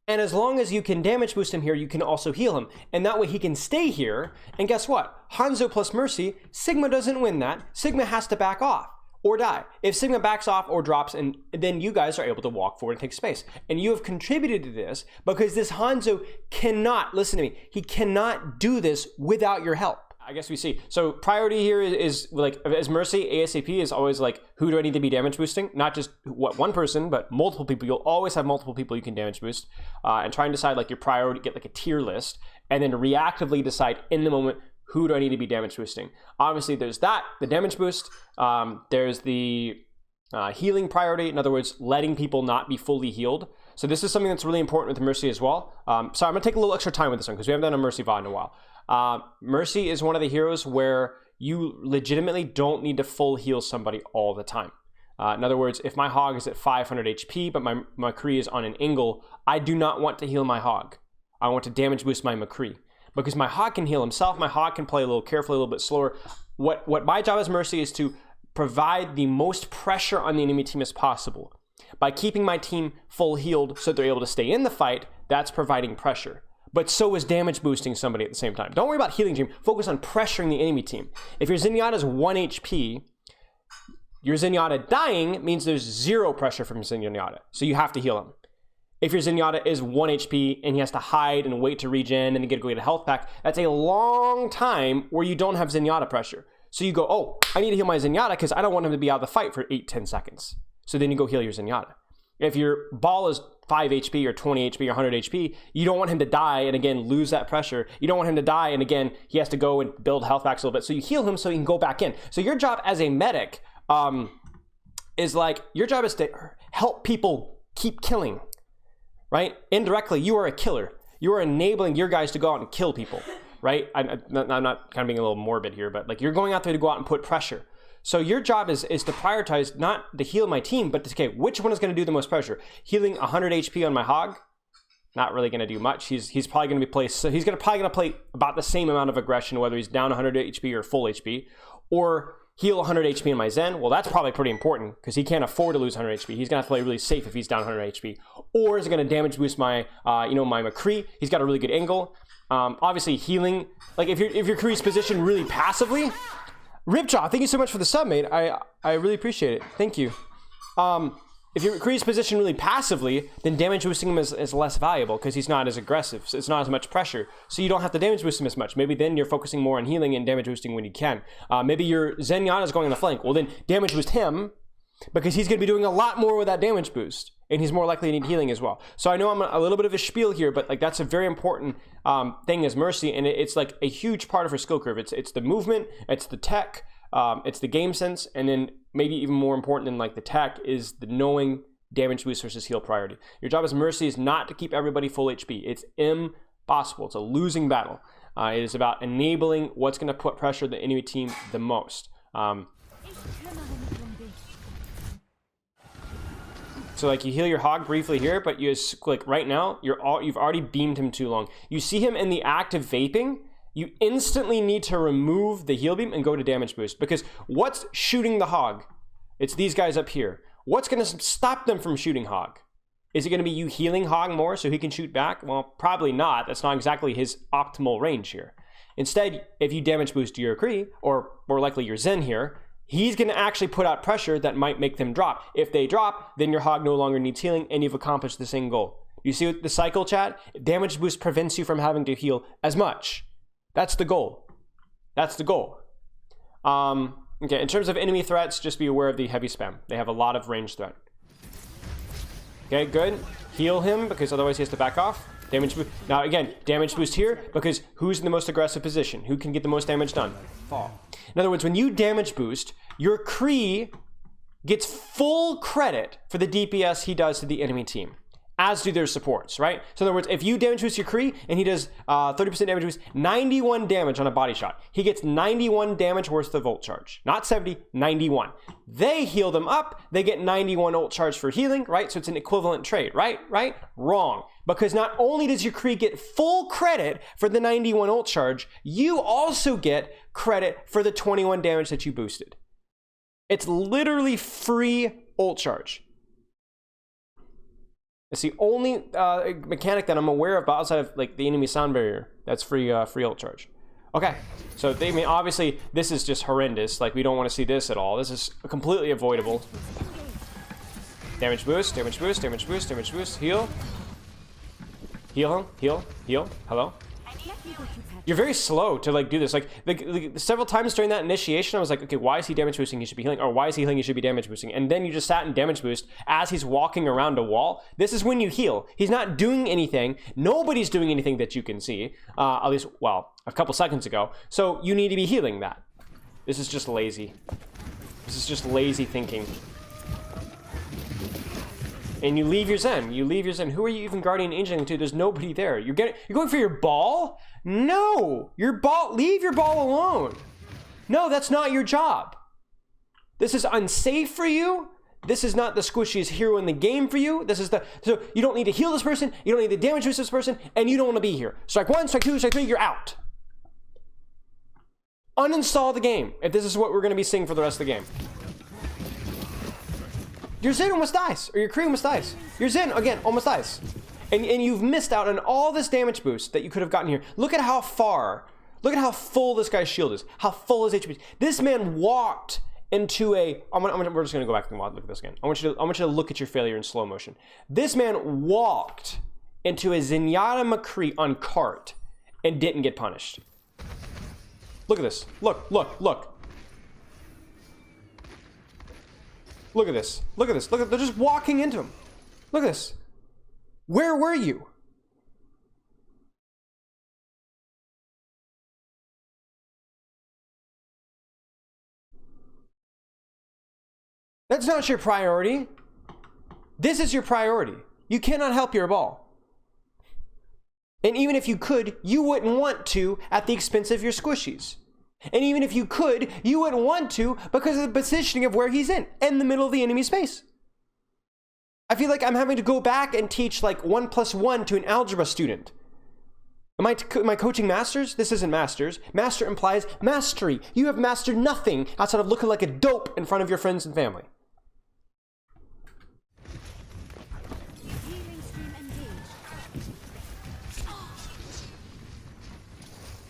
And as long as you can damage boost him here, you can also heal him. And that way he can stay here. And guess what? Hanzo plus Mercy, Sigma doesn't win that. Sigma has to back off or die. If Sigma backs off or drops, and then you guys are able to walk forward and take space. And you have contributed to this because this Hanzo cannot, listen to me, he cannot do this without your help. I guess we see. So priority here is like, as Mercy, ASAP is always like, who do I need to be damage boosting? Not just one person, but multiple people. You'll always have multiple people you can damage boost. And try and decide like your priority, get like a tier list, and then reactively decide in the moment, who do I need to be damage boosting? Obviously there's that, the damage boost. There's the healing priority. In other words, letting people not be fully healed. So this is something that's really important with Mercy as well. So I'm gonna take a little extra time with this one because we haven't done a Mercy VOD in a while. Mercy is one of the heroes where you legitimately don't need to full heal somebody all the time. In other words, if my hog is at 500 HP, but my McCree is on an angle, I do not want to heal my hog. I want to damage boost my McCree because my hog can heal himself. My hog can play a little carefully, a little bit slower. What my job as Mercy is to provide the most pressure on the enemy team as possible. By keeping my team full healed so they're able to stay in the fight, that's providing pressure. But so is damage boosting somebody at the same time. Don't worry about healing team. Focus on pressuring the enemy team. If your Zenyatta's 1 HP, your Zenyatta dying means there's 0 pressure from Zenyatta. So you have to heal him. If your Zenyatta is 1 HP and he has to hide and wait to regen and then go get a health pack, that's a long time where you don't have Zenyatta pressure. So you go, oh, I need to heal my Zenyatta because I don't want him to be out of the fight for 8-10 seconds. So then you go heal your Zenyatta. If your ball is 5 HP or 20 HP or 100 HP, you don't want him to die and again lose that pressure. You don't want him to die and again he has to go and build health packs a little bit. So you heal him so he can go back in. So your job as a medic is like, your job is to help people keep killing, right? Indirectly, you are a killer. You are enabling your guys to go out and kill people, right? I'm not kind of being a little morbid here, but like you're going out there to go out and put pressure. So your job is to prioritize not to heal my team, but to, okay, which one is going to do the most pressure? Healing 100 HP on my hog, not really going to do much. He's probably going to be placed. So he's probably going to play about the same amount of aggression, whether he's down 100 HP or full HP, or heal 100 HP in my Zen. Well, that's probably pretty important because he can't afford to lose 100 HP. He's going to have to play really safe if he's down 100 HP. Or is it going to damage boost my, my McCree? He's got a really good angle. Obviously healing, like if your McCree's positioned really passively. Ripjaw, thank you so much for the sub, mate. I really appreciate it. Thank you. If your McCree's positioned really passively, then damage boosting him is less valuable because he's not as aggressive. So it's not as much pressure. So you don't have to damage boost him as much. Maybe then you're focusing more on healing and damage boosting when you can. Maybe your Zenyatta is going on the flank. Well, then damage boost him because he's going to be doing a lot more with that damage boost. And he's more likely to need healing as well. So I know I'm a little bit of a spiel here, but like that's a very important thing as Mercy, and it's like a huge part of her skill curve. It's the movement, it's the tech, it's the game sense, and then maybe even more important than like the tech is the knowing damage boost versus heal priority. Your job as Mercy is not to keep everybody full HP. It's impossible. It's a losing battle. It is about enabling what's going to put pressure on the enemy team the most. So like you heal your hog briefly here, but you like right now you've already beamed him too long. You see him in the act of vaping, you instantly need to remove the heal beam and go to damage boost because what's shooting the hog? It's these guys up here. What's going to stop them from shooting hog? Is it going to be you healing hog more so he can shoot back? Well, probably not. That's not exactly his optimal range here. Instead, if you damage boost your Kree, or more likely your Zen here, he's going to actually put out pressure that might make them drop. If they drop, then your hog no longer needs healing and you've accomplished the same goal. You see the cycle, chat? Damage boost prevents you from having to heal as much. That's the goal. That's the goal. Okay, in terms of enemy threats, just be aware of the heavy spam. They have a lot of range threat. Okay, good. Heal him because otherwise he has to back off. Damage boost. Now again, damage boost here because who's in the most aggressive position? Who can get the most damage done? Fall. In other words, when you damage boost, your Kree gets full credit for the DPS he does to the enemy team, as do their supports, right? So in other words, if you damage boost your Kree and he does 30% damage boost, 91 damage on a body shot, he gets 91 damage worth of ult charge. Not 70, 91. They heal them up, they get 91 ult charge for healing, right? So it's an equivalent trade, right? Right? Wrong. Because not only does your Kree get full credit for the 91 ult charge, you also get credit for the 21 damage that you boosted. It's literally free ult charge. It's the only mechanic that I'm aware of outside of like the enemy sound barrier that's free ult charge. Okay, so I mean, obviously this is just horrendous. Like, we don't want to see this at all. This is completely avoidable. Damage boost, damage boost, damage boost, damage boost. Heal. Heal him. Heal. Heal. Hello. You're very slow to like do this. Like several times during that initiation, I was like, okay, why is he damage boosting? He should be healing. Or why is he healing? He should be damage boosting. And then you just sat in damage boost as he's walking around a wall. This is when you heal. He's not doing anything. Nobody's doing anything that you can see. At least, well, a couple seconds ago. So you need to be healing that. This is just lazy. This is just lazy thinking. And you leave your Zen. You leave your Zen. Who are you even guardian angeling to? There's nobody there. You're going for your ball? No! Your ball, leave your ball alone. No, that's not your job. This is unsafe for you. This is not the squishiest hero in the game for you. This is so you don't need to heal this person, you don't need to damage boost this person, and you don't want to be here. Strike 1, strike 2, strike 3, you're out. Uninstall the game if this is what we're going to be seeing for the rest of the game. Your Zen almost dies, or your Kree almost dies. Your Zen, again, almost dies. And you've missed out on all this damage boost that you could have gotten here. Look at how far, look at how full this guy's shield is, how full his HP is. This man walked into a, we're just gonna go back and look at this again. I want you to look at your failure in slow motion. This man walked into a Zenyatta McCree on cart and didn't get punished. Look at this, look, look, look. Look at this. Look at this. Look at, they're just walking into him. Look at this. Where were you? That's not your priority. This is your priority. You cannot help your ball. And even if you could, you wouldn't want to at the expense of your squishies. And even if you could, you wouldn't want to because of the positioning of where he's in the middle of the enemy space. I feel like I'm having to go back and teach like 1 + 1 to an algebra student. Am I coaching masters? This isn't masters. Master implies mastery. You have mastered nothing outside of looking like a dope in front of your friends and family.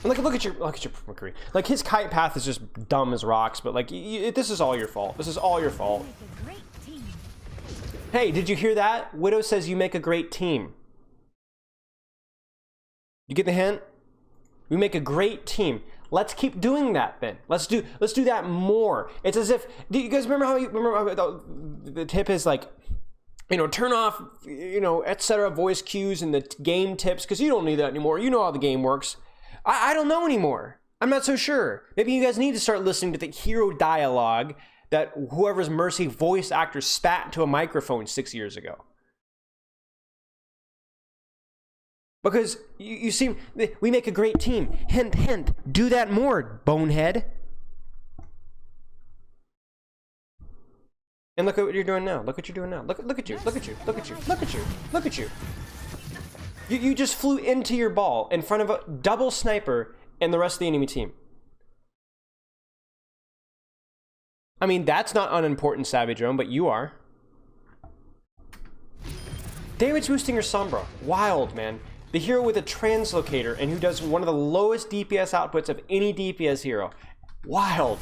And look at your McCree. Like, his kite path is just dumb as rocks, but like this is all your fault. This is all your fault. Hey, did you hear that? Widow says you make a great team. You get the hint? We make a great team. Let's keep doing that then. Let's do that more. It's as if, do you guys remember how the tip is like, you know, turn off, you know, etc. voice cues and the game tips, because you don't need that anymore. You know how the game works. I don't know anymore. I'm not so sure. Maybe you guys need to start listening to the hero dialogue that whoever's Mercy voice actor spat into a microphone 6 years ago. Because you see, we make a great team. Hint, hint. Do that more, bonehead. And look at what you're doing now. Look what you're doing now. Look at you. Look at you. Look at you. Look at you. Look at you. You just flew into your ball in front of a double sniper and the rest of the enemy team. I mean, that's not unimportant, Savage Drone, but you are. Damage boosting your Sombra. Wild, man. The hero with a translocator and who does one of the lowest DPS outputs of any DPS hero. Wild.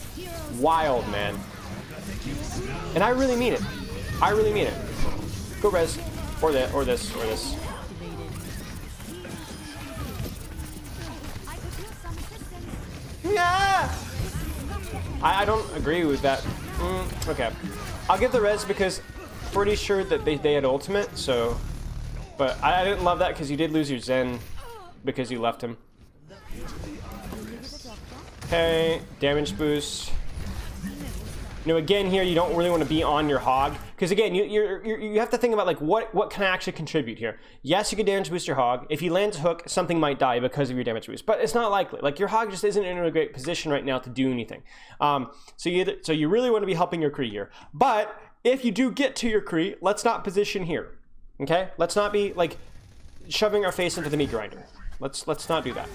Wild, man. And I really mean it. I really mean it. Go res. Or that, or this, or this. Yeah! I don't agree with that. Okay. I'll give the res because pretty sure that they had ultimate, so... But I didn't love that because you did lose your Zen because you left him. Okay, damage boost. You know, again here, you don't really want to be on your hog. Because again, you have to think about like what can I actually contribute here. Yes, you can damage boost your hog. If he lands a hook, something might die because of your damage boost. But it's not likely. Like, your hog just isn't in a great position right now to do anything. So you really want to be helping your Kree here. But if you do get to your Kree, let's not position here. Okay? Let's not be like shoving our face into the meat grinder. Let's not do that.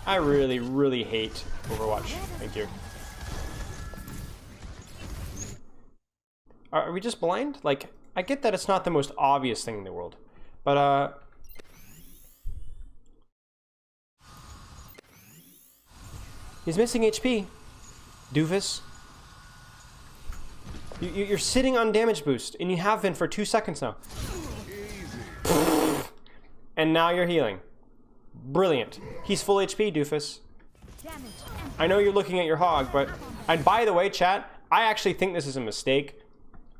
I really, really hate Overwatch. Thank you. Are we just blind? Like, I get that it's not the most obvious thing in the world, but he's missing HP, doofus. You're sitting on damage boost, and you have been for 2 seconds now. And now you're healing. Brilliant. He's full HP, doofus. I know you're looking at your hog, but... And by the way, chat, I actually think this is a mistake.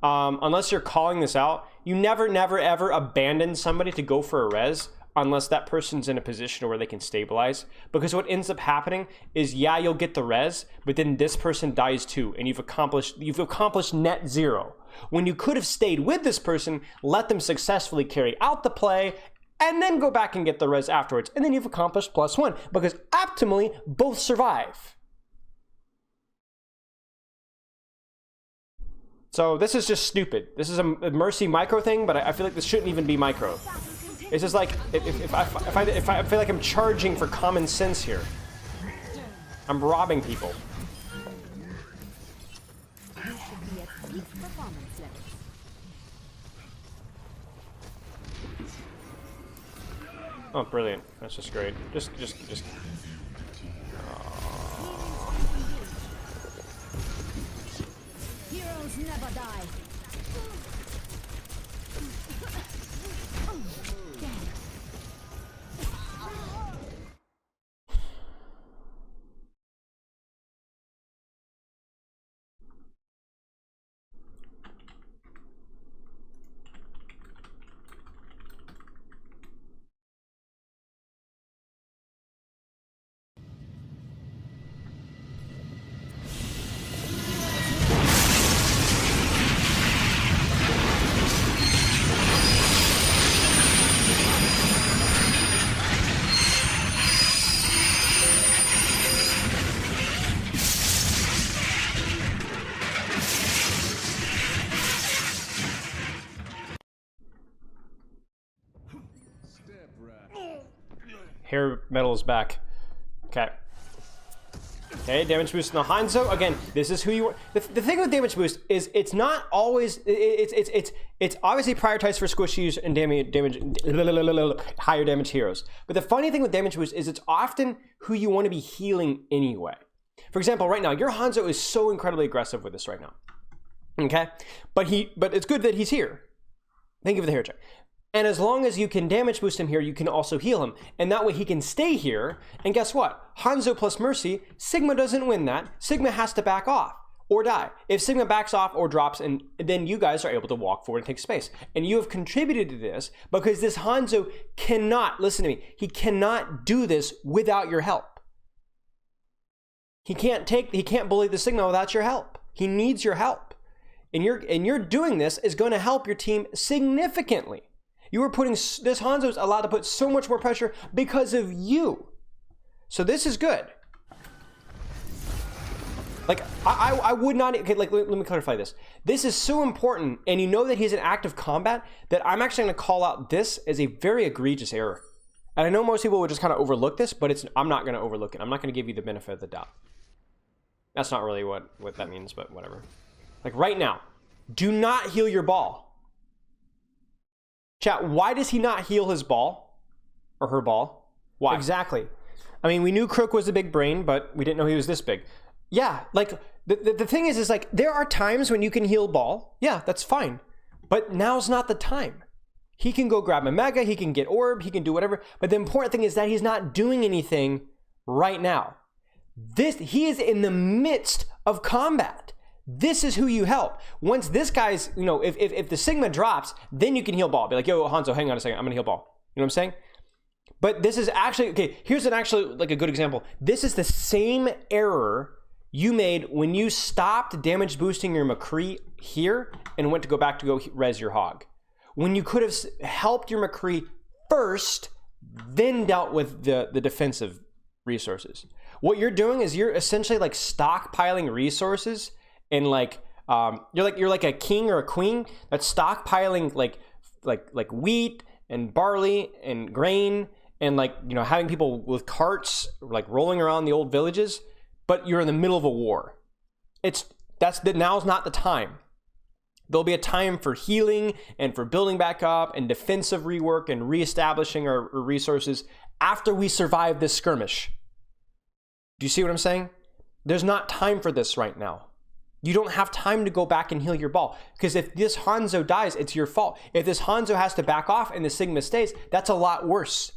Unless you're calling this out, you never, ever abandon somebody to go for a res unless that person's in a position where they can stabilize. Because what ends up happening is, yeah, you'll get the res, but then this person dies too, and you've accomplished net zero. When you could have stayed with this person, let them successfully carry out the play, and then go back and get the res afterwards, and then you've accomplished +1, because optimally, both survive. So this is just stupid. This is a Mercy micro thing, but I feel like this shouldn't even be micro. It's just like, if I feel like I'm charging for common sense here. I'm robbing people. Oh, brilliant. That's just great. Just. Heroes never die. Hair metal is back. Okay. Okay, damage boost in the Hanzo. Again, this is who you want. The thing with damage boost is it's not always, it's obviously prioritized for squishies and higher damage heroes. But the funny thing with damage boost is it's often who you want to be healing anyway. For example, right now, your Hanzo is so incredibly aggressive with this right now. Okay? But it's good that he's here. Thank you for the hair check. And as long as you can damage boost him here, you can also heal him. And that way he can stay here. And guess what? Hanzo plus Mercy, Sigma doesn't win that. Sigma has to back off or die. If Sigma backs off or drops, and then you guys are able to walk forward and take space. And you have contributed to this because this Hanzo cannot, listen to me, he cannot do this without your help. He can't bully the Sigma without your help. He needs your help. And you're doing this is going to help your team significantly. You are putting, this Hanzo is allowed to put so much more pressure because of you. So this is good. Like, I would not, okay, like, let me clarify this. This is so important, and you know that he's in active combat, that I'm actually gonna call out this as a very egregious error. And I know most people would just kind of overlook this, but I'm not gonna overlook it. I'm not gonna give you the benefit of the doubt. That's not really what that means, but whatever. Like right now, do not heal your ball. Chat, why does he not heal his ball? Or her ball? Why? Exactly. I mean, we knew Crook was a big brain, but we didn't know he was this big. Yeah, like, the thing is like, there are times when you can heal ball. Yeah, that's fine. But now's not the time. He can go grab a Mega, he can get Orb, he can do whatever. But the important thing is that he's not doing anything right now. He is in the midst of combat. This is who you help. Once this guy's, you know, if the Sigma drops, then you can heal ball. Be like, yo, Hanzo, hang on a second, I'm gonna heal ball. You know what I'm saying? But this is actually, okay, here's like a good example. This is the same error you made when you stopped damage boosting your McCree here and went to go back to go res your hog. When you could have helped your McCree first, then dealt with the defensive resources. What you're doing is you're essentially like stockpiling resources. And like you're like a king or a queen that's stockpiling like wheat and barley and grain and like, you know, having people with carts like rolling around the old villages, but you're in the middle of a war. Now's not the time. There'll be a time for healing and for building back up and defensive rework and reestablishing our resources after we survive this skirmish. Do you see what I'm saying? There's not time for this right now. You don't have time to go back and heal your ball, because if this Hanzo dies, it's your fault. If this Hanzo has to back off and the Sigma stays, that's a lot worse.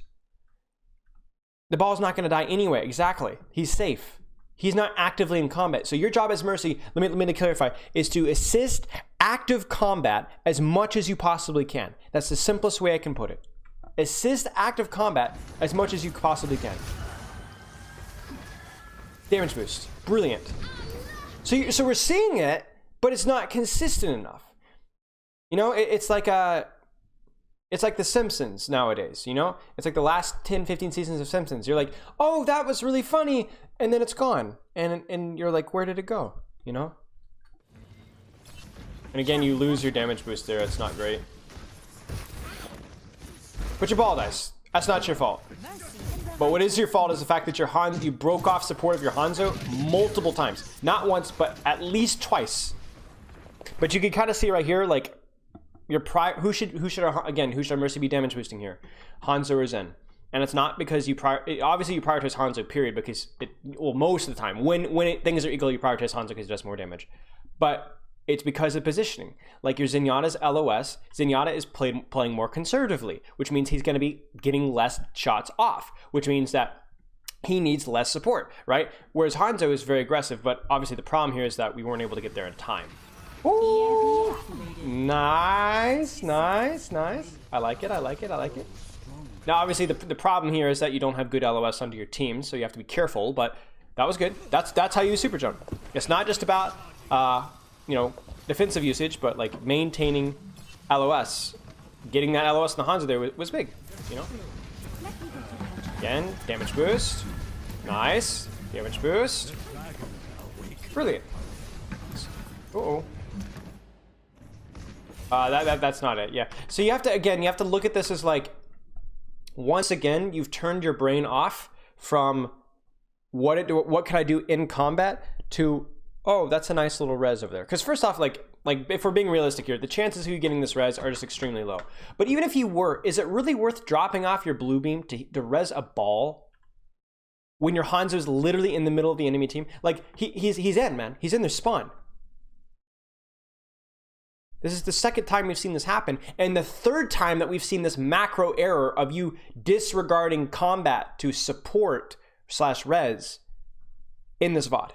The ball's not going to die anyway. Exactly. He's safe. He's not actively in combat. So your job as Mercy, let me clarify, is to assist active combat as much as you possibly can. That's the simplest way I can put it. Assist active combat as much as you possibly can. Damage boost. Brilliant. So we're seeing it, but it's not consistent enough. You know, it's like The Simpsons nowadays, you know? It's like the last 10, 15 seasons of Simpsons. You're like, oh, that was really funny, and then it's gone. And you're like, where did it go? You know? And again, you lose your damage boost there. It's not great. But your ball dies. That's not your fault. But what is your fault is the fact that you broke off support of your Hanzo multiple times. Not once, but at least twice. But you can kind of see right here, like, who should our Mercy be damage boosting here? Hanzo or Zen? And it's not because obviously you prioritize Hanzo, period, because most of the time when things are equal, you prioritize Hanzo because it does more damage. But it's because of positioning. Like your Zenyatta's LOS, Zenyatta is playing more conservatively, which means he's going to be getting less shots off, which means that he needs less support, right? Whereas Hanzo is very aggressive, but obviously the problem here is that we weren't able to get there in time. Ooh, nice. I like it. Now, obviously, the problem here is that you don't have good LOS under your team, so you have to be careful, but that was good. That's how you use Super Jump. It's not just about, defensive usage, but, like, maintaining LOS. Getting that LOS in the Hanzo there was big, you know? Again, damage boost. Nice. Damage boost. Brilliant. Uh-oh. That's not it. Yeah. So you have to look at this as like, once again, you've turned your brain off from what can I do in combat to, oh, that's a nice little res over there. Because first off, like if we're being realistic here, the chances of you getting this res are just extremely low. But even if you were, is it really worth dropping off your blue beam to res a ball when your Hanzo's literally in the middle of the enemy team? Like he's in, man. He's in their spawn. This is the second time we've seen this happen, and the third time that we've seen this macro error of you disregarding combat to support / res in this VOD.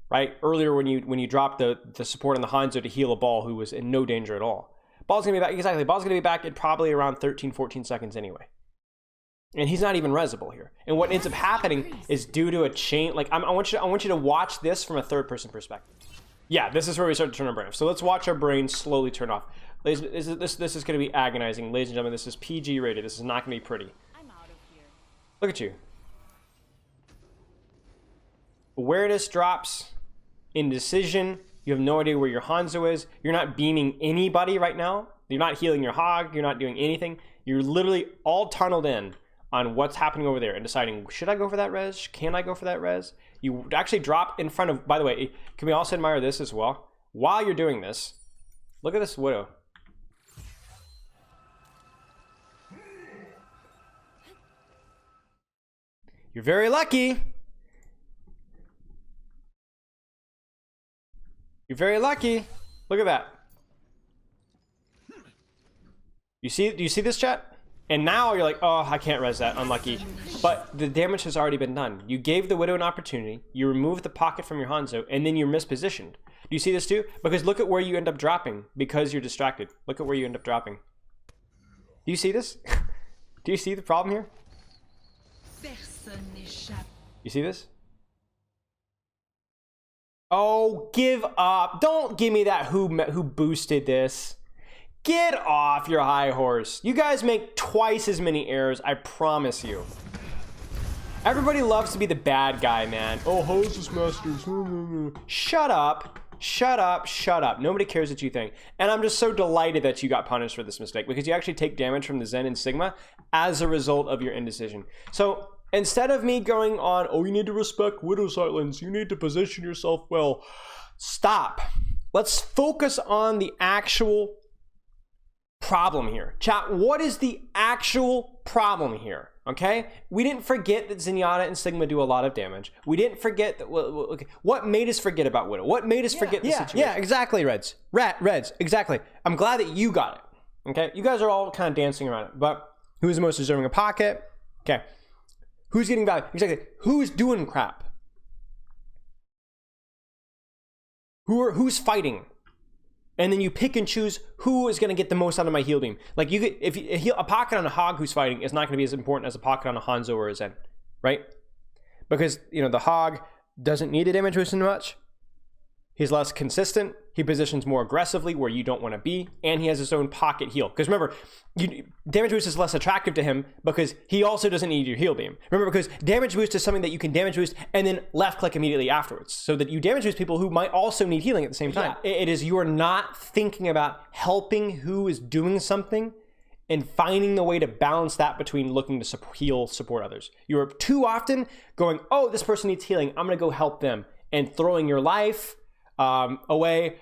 Right? Earlier when you dropped the support on the Hanzo to heal a ball who was in no danger at all. Ball's gonna be back, exactly, ball's gonna be back in probably around 13, 14 seconds anyway. And he's not even resable here. And what ends up happening is due to a chain, like I want you to watch this from a third person perspective. Yeah, this is where we start to turn our brain off. So let's watch our brain slowly turn off. This is going to be agonizing. Ladies and gentlemen, this is PG rated. This is not going to be pretty. I'm out of here. Look at you. Awareness drops. Indecision. You have no idea where your Hanzo is. You're not beaming anybody right now. You're not healing your hog. You're not doing anything. You're literally all tunneled in on what's happening over there and deciding, should I go for that res? Can I go for that res? You actually drop in front of, by the way, can we also admire this as well? While you're doing this, look at this Widow. You're very lucky. You're very lucky. Look at that. Do you see this, chat? And now you're like, oh, I can't res that, unlucky. But the damage has already been done. You gave the Widow an opportunity, you removed the pocket from your Hanzo, and then you're mispositioned. Do you see this too? Because look at where you end up dropping because you're distracted. Look at where you end up dropping. Do you see this? Do you see the problem here? You see this? Oh, give up. Don't give me that who boosted this. Get off your high horse. You guys make twice as many errors, I promise you. Everybody loves to be the bad guy, man. Oh, hostess masters. Shut up. Shut up. Shut up. Nobody cares what you think. And I'm just so delighted that you got punished for this mistake, because you actually take damage from the Zen and Sigma as a result of your indecision. So instead of me going on, oh, you need to respect Widow Silence, you need to position yourself well, stop. let's focus on the actual problem here. Chat, what is the actual problem here? Okay, we didn't forget that Zenyatta and Sigma do a lot of damage. We didn't forget that. Okay, what made us forget about Widow? What made us forget the situation? Yeah, exactly, Reds. Reds, exactly. I'm glad that you got it. Okay, you guys are all kind of dancing around it. But who's the most deserving of pocket? Okay, who's getting value? Exactly. Who's doing crap? Who's fighting? And then you pick and choose who is going to get the most out of my heal beam. Like you get, if you a pocket on a Hog who's fighting is not going to be as important as a pocket on a Hanzo or a Zen, right? Because the Hog doesn't need the damage boost as much. He's less consistent. He positions more aggressively where you don't want to be, and he has his own pocket heal. Because remember, damage boost is less attractive to him because he also doesn't need your heal beam. Remember, because damage boost is something that you can damage boost and then left click immediately afterwards, so that you damage boost people who might also need healing at the same time. Yeah. It is you are not thinking about helping who is doing something and finding the way to balance that between looking to heal, support others. You are too often going, oh, this person needs healing, I'm going to go help them, and throwing your life away,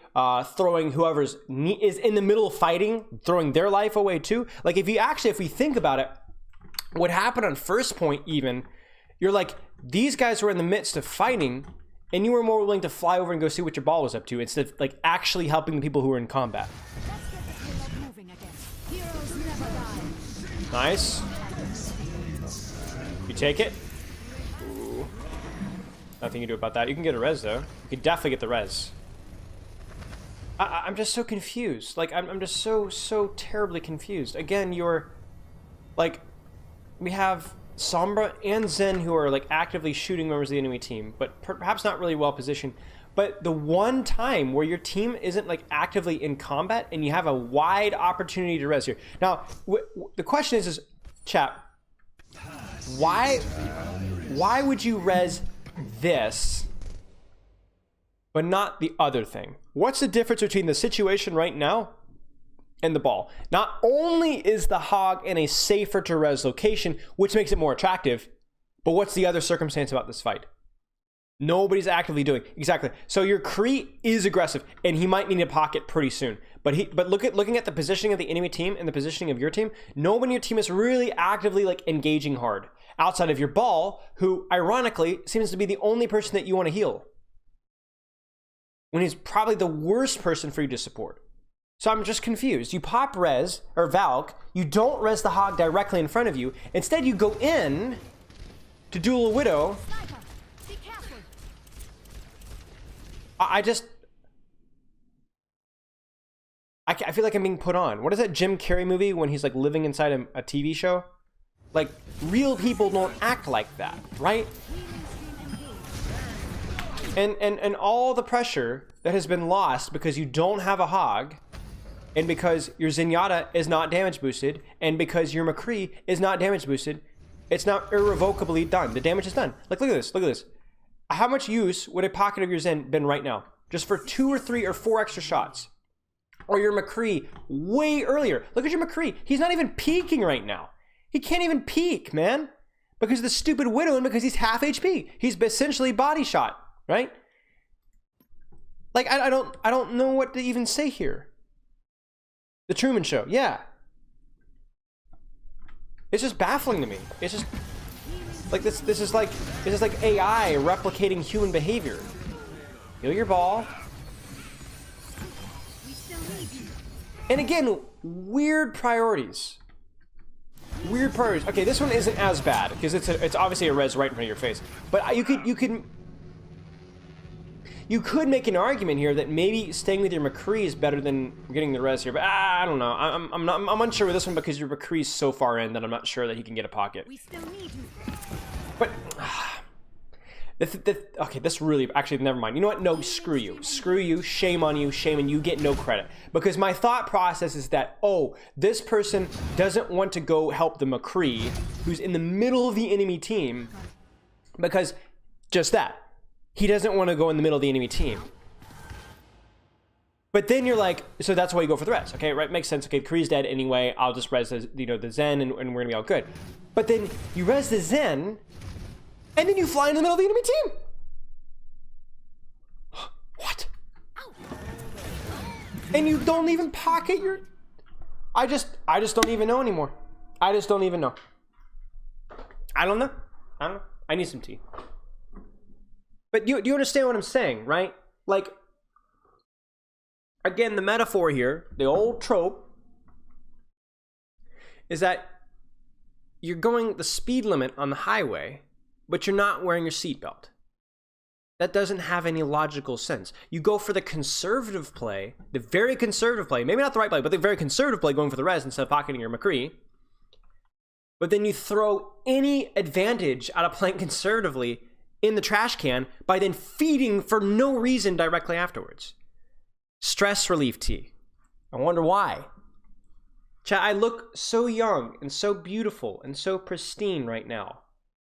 throwing whoever's is in the middle of fighting, throwing their life away too. Like if we think about it, what happened on first point even, you're like, these guys were in the midst of fighting and you were more willing to fly over and go see what your ball was up to instead of like actually helping the people who were in combat. Nice. You take it. Nothing you do about that. You can get a res though. You can definitely get the res. I'm just so confused. Like I'm just so terribly confused. Again, you're like, we have Sombra and Zen who are like actively shooting members of the enemy team, but perhaps not really well positioned. But the one time where your team isn't like actively in combat and you have a wide opportunity to res here. Now, the question is chat, why would you res this but not the other thing? What's the difference between the situation right now and the ball? Not only is the Hog in a safer to res location, which makes it more attractive, but what's the other circumstance about this fight? Nobody's actively doing exactly. So your Kree is aggressive and he might need a pocket pretty soon, but looking at the positioning of the enemy team and the positioning of your team, nobody in your team is really actively like engaging hard outside of your ball, who ironically seems to be the only person that you want to heal when he's probably the worst person for you to support. So I'm just confused. You pop res or Valk, you don't res the Hog directly in front of you. Instead, you go in to duel a Widow. I feel like I'm being put on. What is that Jim Carrey movie when he's like living inside a TV show? Like, real people don't act like that, right? And all the pressure that has been lost because you don't have a Hog, and because your Zenyatta is not damage boosted, and because your McCree is not damage boosted, it's not irrevocably done. The damage is done. Like, look at this, look at this. How much use would a pocket of your Zen been right now? Just for 2 or 3 or 4 extra shots. Or your McCree way earlier. Look at your McCree. He's not even peeking right now. He can't even peek, man. Because of the stupid Widow and because he's half HP. He's essentially body shot, right? Like, I don't know what to even say here. The Truman Show, yeah. It's just baffling to me. It's just like this is like AI replicating human behavior. Heal your ball. And again, weird priorities. Weird priorities. Okay, this one isn't as bad because it's obviously a res right in front of your face. But you could make an argument here that maybe staying with your McCree is better than getting the res here. But I don't know. I'm unsure with this one because your McCree is so far in that I'm not sure that he can get a pocket. We still need you. But okay, this really, actually, never mind. You know what? No, screw you. Screw you. Shame on you. Shame, and you get no credit. Because my thought process is that, oh, this person doesn't want to go help the McCree, who's in the middle of the enemy team, because just that. He doesn't want to go in the middle of the enemy team. But then you're like, so that's why you go for the res. Okay, right? Makes sense. Okay, Kree's dead anyway. I'll just res the Zen, and we're gonna be all good. But then you res the Zen, and then you fly in the middle of the enemy team. What? And you don't even pocket your... I just don't even know anymore. I just don't even know. I don't know. I need some tea. But do you understand what I'm saying, right? Like, again, the metaphor here, the old trope, is that you're going the speed limit on the highway, but you're not wearing your seatbelt. That doesn't have any logical sense. You go for the conservative play, the very conservative play, maybe not the right play, but the very conservative play, going for the res instead of pocketing your McCree. But then you throw any advantage out of playing conservatively in the trash can by then feeding for no reason directly afterwards. Stress relief tea. I wonder why. Chat, I look so young and so beautiful and so pristine right now,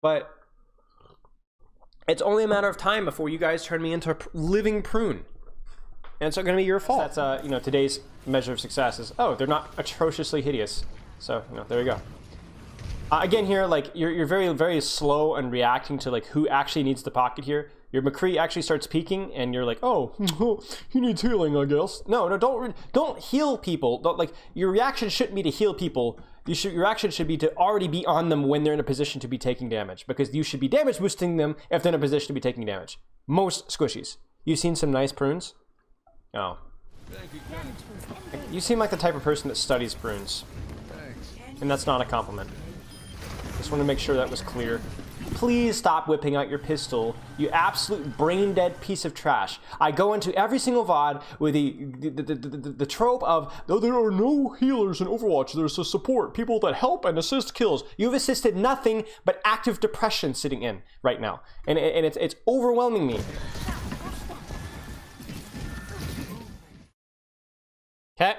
but it's only a matter of time before you guys turn me into a living prune. And it's not going to be your fault. That's, today's measure of success is, oh, they're not atrociously hideous. So, there you go. Again here, like, you're very, very slow and reacting to, like, who actually needs the pocket here. Your McCree actually starts peeking, and you're like, oh, he needs healing, I guess. No, don't heal people. Your reaction shouldn't be to heal people. Your reaction should be to already be on them when they're in a position to be taking damage, because you should be damage boosting them if they're in a position to be taking damage. Most squishies. You've seen some nice prunes? Oh. You seem like the type of person that studies prunes. And that's not a compliment. Just want to make sure that was clear. Please stop whipping out your pistol, you absolute brain-dead piece of trash. I go into every single VOD with the trope of, though there are no healers in Overwatch, there's a support, people that help and assist kills. You've assisted nothing but active depression sitting in right now. And it's overwhelming me. Okay?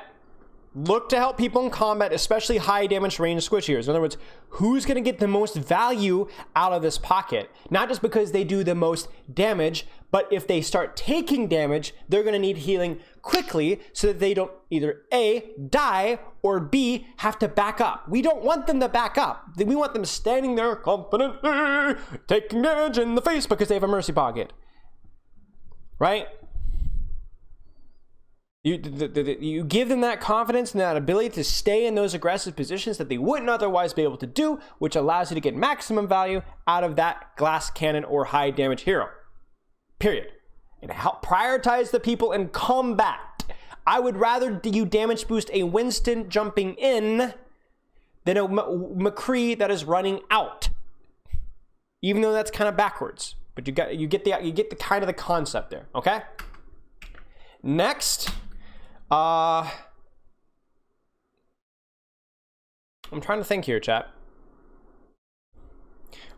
Look to help people in combat, especially high damage range squishiers. In other words, who's going to get the most value out of this pocket? Not just because they do the most damage, but if they start taking damage, they're going to need healing quickly so that they don't either A, die, or B, have to back up. We don't want them to back up. We want them standing there confidently, taking damage in the face because they have a mercy pocket. Right? You give them that confidence and that ability to stay in those aggressive positions that they wouldn't otherwise be able to do, which allows you to get maximum value out of that glass cannon or high damage hero. Period. And help prioritize the people in combat. I would rather you damage boost a Winston jumping in than a McCree that is running out. Even though that's kind of backwards, but you get the kind of the concept there. Okay. Next. I'm trying to think here, chat.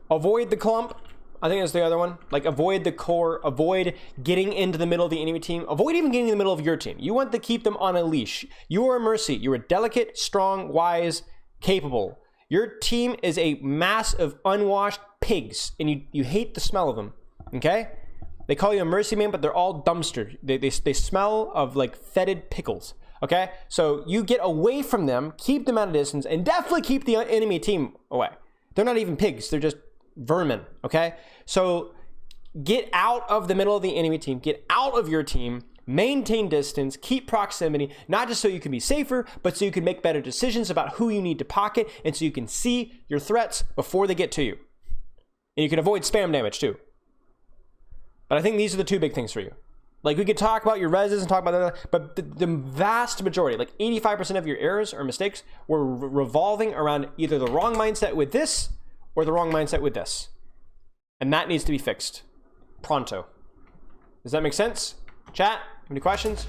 Avoid the clump. I think that's the other one. Like, avoid the core. Avoid getting into the middle of the enemy team. Avoid even getting in the middle of your team. You want to keep them on a leash. You are a mercy. You're a delicate, strong, wise, capable. Your team is a mass of unwashed pigs, and you hate the smell of them. Okay? They call you a mercy man, but they're all dumpster. They smell of like fetid pickles. Okay? So you get away from them, keep them at a distance, and definitely keep the enemy team away. They're not even pigs. They're just vermin. Okay? So get out of the middle of the enemy team. Get out of your team. Maintain distance. Keep proximity. Not just so you can be safer, but so you can make better decisions about who you need to pocket, and so you can see your threats before they get to you. And you can avoid spam damage too. But I think these are the two big things for you. Like, we could talk about your reses and talk about that, but the vast majority, like 85% of your errors or mistakes were revolving around either the wrong mindset with this or the wrong mindset with this. And that needs to be fixed. Pronto. Does that make sense? Chat, any questions?